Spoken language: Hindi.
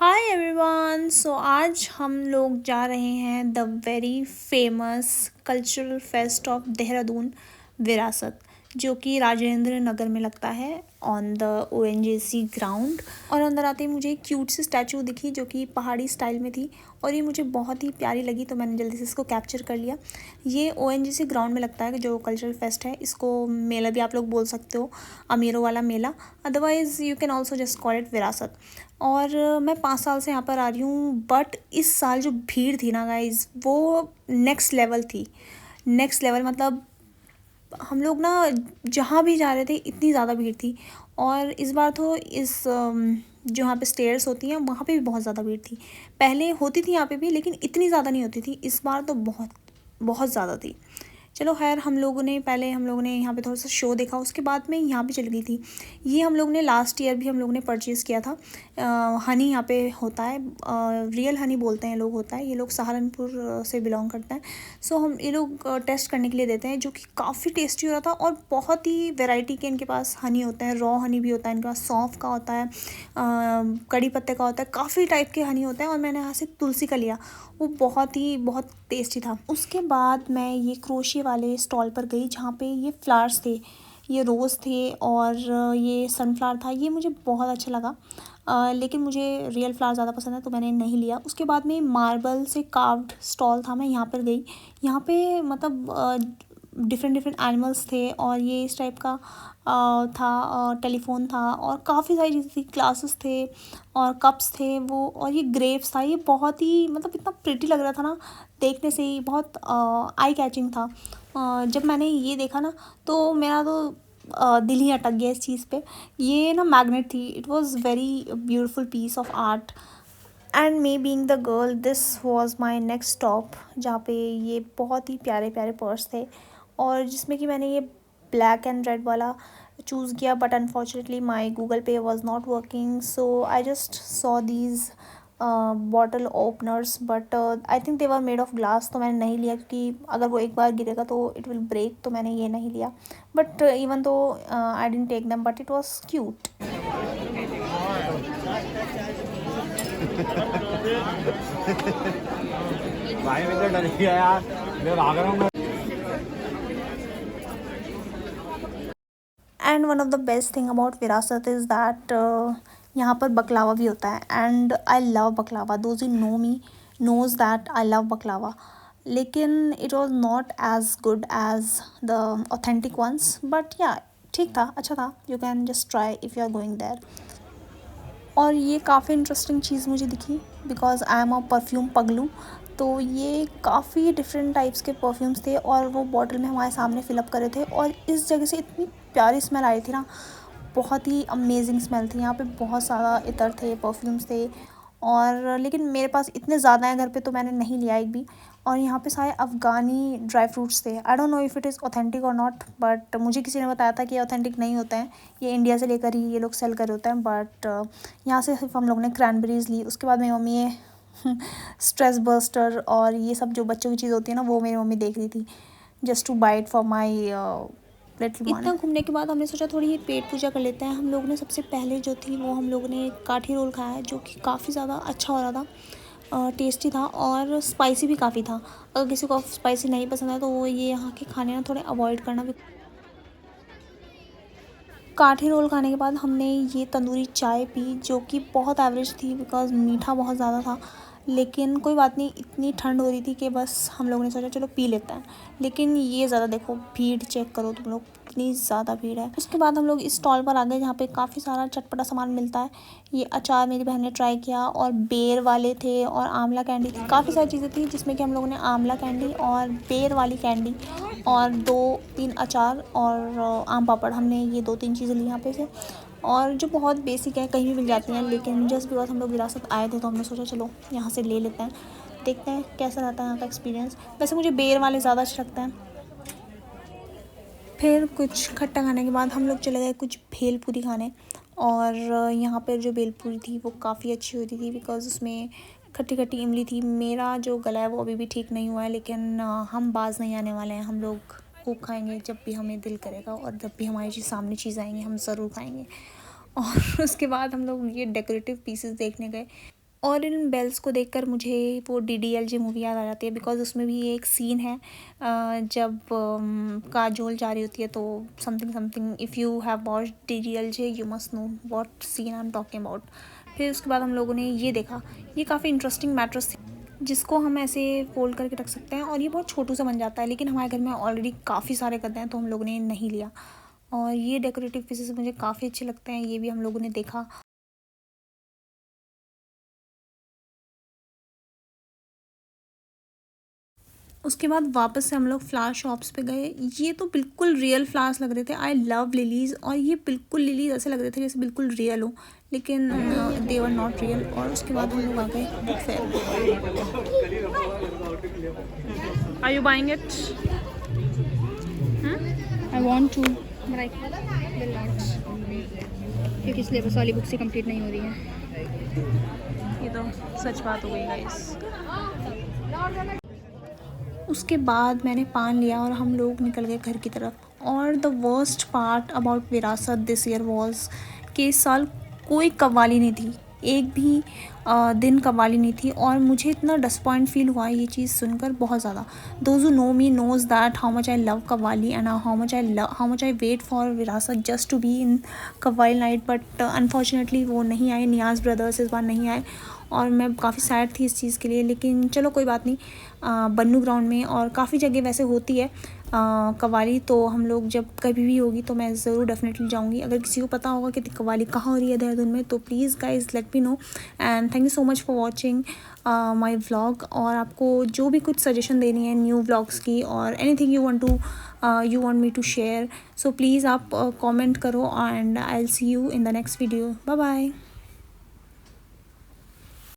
Hi everyone. सो आज हम लोग जा रहे हैं the very famous cultural fest of Dehradun विरासत, जो कि राजेंद्र नगर में लगता है ऑन द ओएनजीसी ग्राउंड। और अंदर आते ही मुझे एक क्यूट सी स्टैचू दिखी जो कि पहाड़ी स्टाइल में थी और ये मुझे बहुत ही प्यारी लगी, तो मैंने जल्दी से इसको कैप्चर कर लिया। ये ओएनजीसी ग्राउंड में लगता है जो कल्चरल फेस्ट है। इसको मेला भी आप लोग बोल सकते हो, अमीरों वाला मेला, otherwise you can also just call it Virasat. और मैं 5 साल से यहाँ पर आ रही हूँ, बट इस साल जो भीड़ थी ना गाइज, वो नेक्स्ट लेवल थी। नेक्स्ट लेवल मतलब हम लोग ना जहाँ भी जा रहे थे इतनी ज़्यादा भीड़ थी। और इस बार तो जो यहाँ पे स्टेयर्स होती हैं वहाँ पे भी बहुत ज़्यादा भीड़ थी। पहले होती थी यहाँ पे भी, लेकिन इतनी ज़्यादा नहीं होती थी। इस बार तो बहुत बहुत ज़्यादा थी। चलो खैर, हम लोगों ने यहाँ पे थोड़ा सा शो देखा, उसके बाद में यहाँ पे चली गई थी। ये हम लोग ने लास्ट ईयर भी हम लोग ने परचेज़ किया था। हनी यहाँ पे होता है, रियल हनी बोलते हैं लोग, होता है। ये लोग सहारनपुर से बिलोंग करते हैं। सो हम ये लोग टेस्ट करने के लिए देते हैं, जो कि काफ़ी टेस्टी हो रहा था। और बहुत ही वैरायटी के इनके पास हनी होते हैं। रॉ हनी भी होता है इनके पास, सौंफ का होता है, कड़ी पत्ते का होता है, काफ़ी टाइप के हनी होते हैं। और मैंने यहाँ से तुलसी का लिया, वो बहुत टेस्टी था। उसके बाद मैं ये क्रोशिया वाले स्टॉल पर गई जहाँ पे ये फ्लावर्स थे, ये रोज़ थे और ये सनफ्लावर था। ये मुझे बहुत अच्छा लगा, लेकिन मुझे रियल फ्लावर ज़्यादा पसंद है तो मैंने नहीं लिया। उसके बाद में मार्बल से कार्व्ड स्टॉल था, मैं यहाँ पर गई। यहाँ पे मतलब डिफरेंट एनिमल्स थे और ये इस टाइप का था। टेलीफोन था और काफ़ी सारी चीज़ें थी, ग्लासेस थे और कप्स थे वो, और ये ग्रेप्स था। ये बहुत ही मतलब इतना प्रिटी लग रहा था ना, देखने से ही बहुत आई कैचिंग था। जब मैंने ये देखा ना तो मेरा तो दिल ही अटक गया इस चीज़ पे। ये ना मैग्नेट थी, it was very beautiful piece of art. And me being the girl, this was my next stop, जहाँ पे ये बहुत ही प्यारे प्यारे पर्स थे और जिसमें कि मैंने ये ब्लैक एंड रेड वाला चूज़ किया। बट अनफॉर्चुनेटली माई गूगल पे was not working, so I just saw these bottle openers, but I think they were made of glass, तो मैंने नहीं लिया क्योंकि अगर वो एक बार गिरेगा तो इट विल ब्रेक, तो मैंने ये नहीं लिया। But even though I didn't take them, but it was cute. भाई मैं तो डर गया यार, मैं भाग रहा हूँ। And one of the best thing about Virasat is that यहाँ पर बकलावा भी होता है। And I love baklava, those you know me knows that I love baklava. लेकिन it was not as good as the authentic ones, but yeah ठीक था, अच्छा था। You can just try if you are going there. और ये काफ़ी इंटरेस्टिंग चीज़ मुझे दिखी, because I am a perfume पगलू। तो ये काफ़ी डिफरेंट टाइप्स के परफ्यूम्स थे और वो बॉटल में हमारे सामने फिलअप करे थे। और इस जगह से इतनी प्यारी स्मेल आई थी ना, बहुत ही अमेजिंग स्मेल थी। यहाँ पे बहुत सारा इतर थे, परफ्यूम्स थे। और लेकिन मेरे पास इतने ज़्यादा हैं घर पे तो मैंने नहीं लिया एक भी। और यहाँ पे सारे अफ़गानी ड्राई फ्रूट्स थे। I don't know if it is authentic और नॉट, बट मुझे किसी ने बताया था कि ये ऑथेंटिक नहीं होते हैं, ये इंडिया से लेकर ही ये लोग सेल कर होते हैं। बट यहाँ से सिर्फ हम लोग ने क्रैनबेरीज़ ली। उसके बाद मेरी मम्मी ये स्ट्रेस बस्टर और ये सब जो बच्चों की चीज़ होती है ना, वो मेरी मम्मी देख रही थी, just two by it for my little one. इतना घूमने के बाद हमने सोचा थोड़ी पेट पूजा कर लेते हैं। हम लोग ने सबसे पहले जो थी वो हम लोग ने काठी रोल खाया है, जो कि काफ़ी ज़्यादा अच्छा हो रहा था, टेस्टी था और स्पाइसी भी काफ़ी था। अगर किसी को स्पाइसी नहीं पसंद है तो वो ये यहाँ के खाने ना थोड़े अवॉइड करना। काठी रोल खाने के बाद हमने ये तंदूरी चाय पी, जो कि बहुत एवरेज थी बिकॉज़ मीठा बहुत ज़्यादा था। लेकिन कोई बात नहीं, इतनी ठंड हो रही थी कि बस हम लोगों ने सोचा चलो पी लेते हैं। लेकिन ये ज़्यादा देखो, भीड़ चेक करो तुम लोग, कितनी ज़्यादा भीड़ है। उसके बाद हम लोग इस स्टॉल पर आ गए जहाँ पे काफ़ी सारा चटपटा सामान मिलता है। ये अचार मेरी बहन ने ट्राई किया और बेर वाले थे और आंवला कैंडी थी, काफ़ी सारी चीज़ें थी जिसमें कि हम लोगों ने आंवला कैंडी और बेर वाली कैंडी और 2-3 अचार और आम पापड़, हमने ये 2-3 चीज़ें ली यहाँ पे से। और जो बहुत बेसिक है, कहीं भी मिल जाती हैं, लेकिन जस्ट बिकॉज हम लोग विरासत आए थे तो हमने सोचा चलो यहाँ से ले लेते हैं, देखते हैं कैसा रहता है यहाँ का एक्सपीरियंस। वैसे मुझे बेर वाले ज़्यादा अच्छे लगते हैं। फिर कुछ खट्टा खाने के बाद हम लोग चले गए कुछ भेलपूरी खाने। और यहाँ पर जो भेलपूरी थी वो काफ़ी अच्छी होती थी बिकॉज़ उसमें खट्टी खट्टी इमली थी। मेरा जो गला है वो अभी भी ठीक नहीं हुआ है, लेकिन हम बाज नहीं आने वाले हैं। हम लोग खूब खाएंगे, जब भी हमें दिल करेगा और जब भी हमारी सामने चीज़ आएंगी हम ज़रूर खाएंगे। और उसके बाद हम लोग ये डेकोरेटिव पीसेस देखने गए। और इन बेल्स को देखकर मुझे वो DDLJ मूवी याद आ जाती है, बिकॉज़ उसमें भी एक सीन है जब काजोल जा रही होती है, तो something something, if you have watched DDLJ you must know what scene I am talking about. फिर उसके बाद हम लोगों ने ये देखा, ये काफ़ी इंटरेस्टिंग मैट्रेस थी जिसको हम ऐसे फोल्ड करके रख सकते हैं, और ये बहुत छोटू सा बन जाता है, लेकिन हमारे घर में ऑलरेडी काफ़ी सारे गद्दे हैं तो हम लोगों ने नहीं लिया। और ये डेकोरेटिव पीसेस मुझे काफ़ी अच्छे लगते हैं, ये भी हम लोगों ने देखा। उसके बाद वापस से हम लोग फ्लावर शॉप्स पे गए। ये तो बिल्कुल रियल फ्लावर्स लग रहे थे। आई लव लिलीज़, और ये बिल्कुल लिलीज़ ऐसे लग रहे थे जैसे बिल्कुल रियल हो, लेकिन दे वर नॉट रियल। और उसके बाद हम लोग आ गए बुक फेयर में। Are you buying it? I want to but I will not, क्योंकि सिलेबस वाली बुक्स ही कंप्लीट नहीं हो रही है। ये तो सच बात हो गई गाइस। उसके बाद मैंने पान लिया और हम लोग निकल गए घर की तरफ। और द वर्स्ट पार्ट अबाउट विरासत दिस ईयर वॉज कि इस साल कोई कव्वाली नहीं थी, एक भी दिन कव्वाली नहीं थी। और मुझे इतना डिसपॉइंट फील हुआ ये चीज़ सुनकर बहुत ज़्यादा। Those who know me knows that how much I love qawwali and how much I wait for Virasat just to be in qawwali night, but unfortunately वो नहीं आए। नियाज़ ब्रदर्स इस बार नहीं आए और मैं काफ़ी सैड थी इस चीज़ के लिए, लेकिन चलो कोई बात नहीं। बन्नू ग्राउंड में और काफ़ी जगह वैसे होती है कव्वाली, तो हम लोग जब कभी भी होगी तो मैं ज़रूर डेफिनेटली जाऊंगी। अगर किसी को पता होगा कि कव्वाली कहाँ हो रही है देहरादून में, तो please guys let me know. And thank you so much for watching my vlog. और आपको जो भी कुछ सजेशन देनी है न्यू व्लॉग्स की, और anything you want me to share, so please आप कमेंट करो, and I will see you in the next video. Bye bye.